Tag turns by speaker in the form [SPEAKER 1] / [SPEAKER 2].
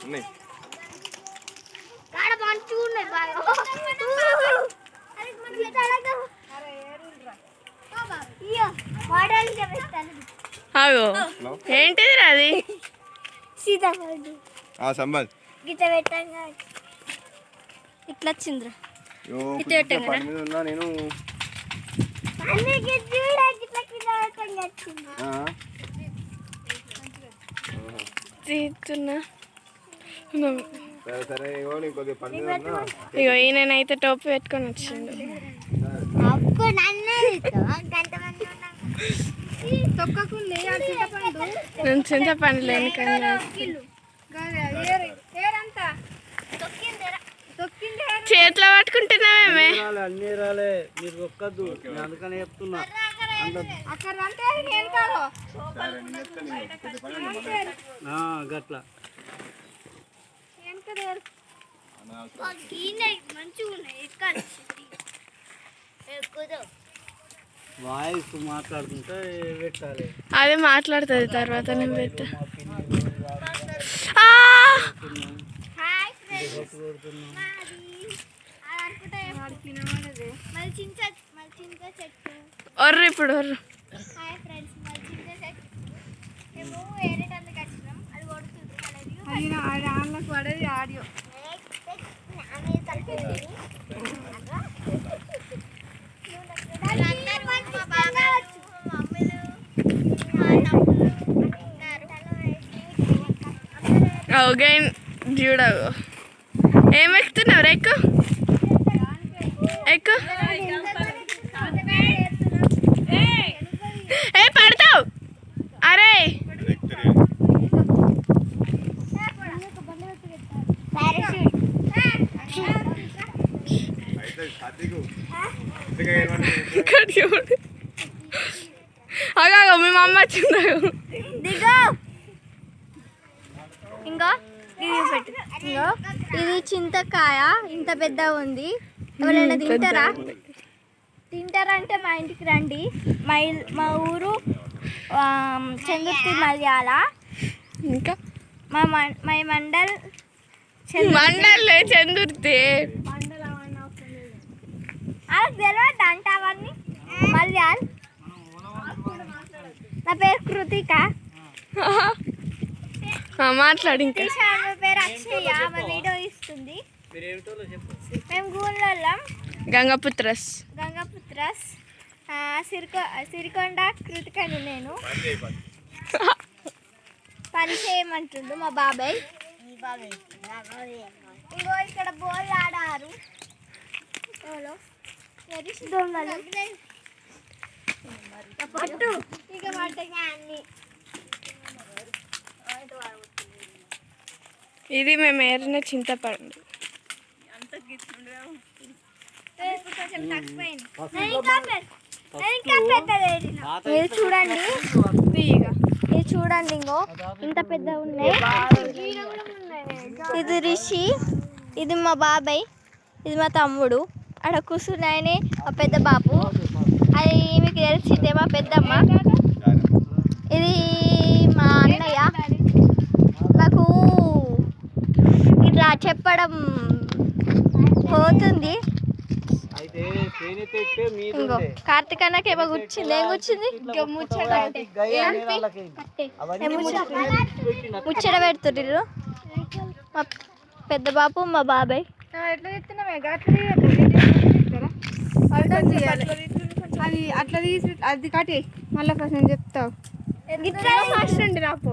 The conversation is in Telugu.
[SPEAKER 1] ఉన్నాయి
[SPEAKER 2] అగో ఏంటిది అది
[SPEAKER 1] సంబంధ్
[SPEAKER 2] ఇట్లా వచ్చిందిరా
[SPEAKER 1] నేను
[SPEAKER 2] తీస్తున్నా
[SPEAKER 1] సరే
[SPEAKER 2] ఇగో ఈయనైతే టోపీ పెట్టుకొని వచ్చిండు నేను చింతపండు లేని కానీ చేతిలో పట్టుకుంటున్నామేమే
[SPEAKER 3] అన్ని రాలే మీరు ఒక్కద్దు అందుకని చెప్తున్నా గట్లా వాయిస్ మాట్లాడుతుంటే పెట్టాలి
[SPEAKER 2] అదే మాట్లాడుతుంది తర్వాత నేను పెట్టా ఒర్రు ఇప్పుడు ఒర్రు
[SPEAKER 4] పడేది ఆడియో
[SPEAKER 2] గైన్ చూడవు ఏం ఎక్కుతున్నావు ఎక్కు ఎక్కు ఏ పడతావు అరే అగా మీ మమ్మ వచ్చిందా
[SPEAKER 4] దిగో ఇంకా ఇంకో ఇది చింతకాయ ఇంత పెద్ద ఉంది ఎవరైనా తింటారా అంటే మా ఇంటికి రండి మా ఊరు చందుర్తి మలయాళ
[SPEAKER 2] ఇంకా
[SPEAKER 4] మా మండల్
[SPEAKER 2] మండలే చందుర్తి
[SPEAKER 4] తెలియదు అంట అవన్నీ మలయాళ నా పేరు కృతిక
[SPEAKER 2] మాట్లాడి ఇంకా
[SPEAKER 4] పేరు అక్షయ మా వీడియో ఇస్తుంది మేము గూళ్ళం
[SPEAKER 2] గంగపుత్రస్
[SPEAKER 4] సిరికొండ కృతికని నేను పని చేయమంటుండు మా బాబాయ్ ఇంకో ఇక్కడ బోల్ ఆడారు పట్టు ఇక పట్టగా అన్ని
[SPEAKER 2] ఇది మేము ఏరిన చింతపండు
[SPEAKER 4] ఇది చూడండి ఇంకో ఇంత పెద్ద ఉన్నాయి ఇది రిషి ఇది మా బాబాయ్ ఇది మా తమ్ముడు అక్కడ కూర్చున్నాయని మా పెద్ద బాబు అది మీకు తెలిసిందే మా పెద్దమ్మ ఇది మా అన్నయ్య నాకు ఇట్లా చెప్పడం పోతుంది ఇంకో కార్తీక్ అన్నకి ఏమో కూర్చుంది ఏం కూర్చుంది ముచ్చట పెడుతుర్రు మా పెద్ద బాబు మా బాబాయ్
[SPEAKER 2] అది అట్లా తీసి అది కట్టి మళ్ళీ ఫస్ట్ నేను చెప్తావు ఫస్ట్ అండి రాపో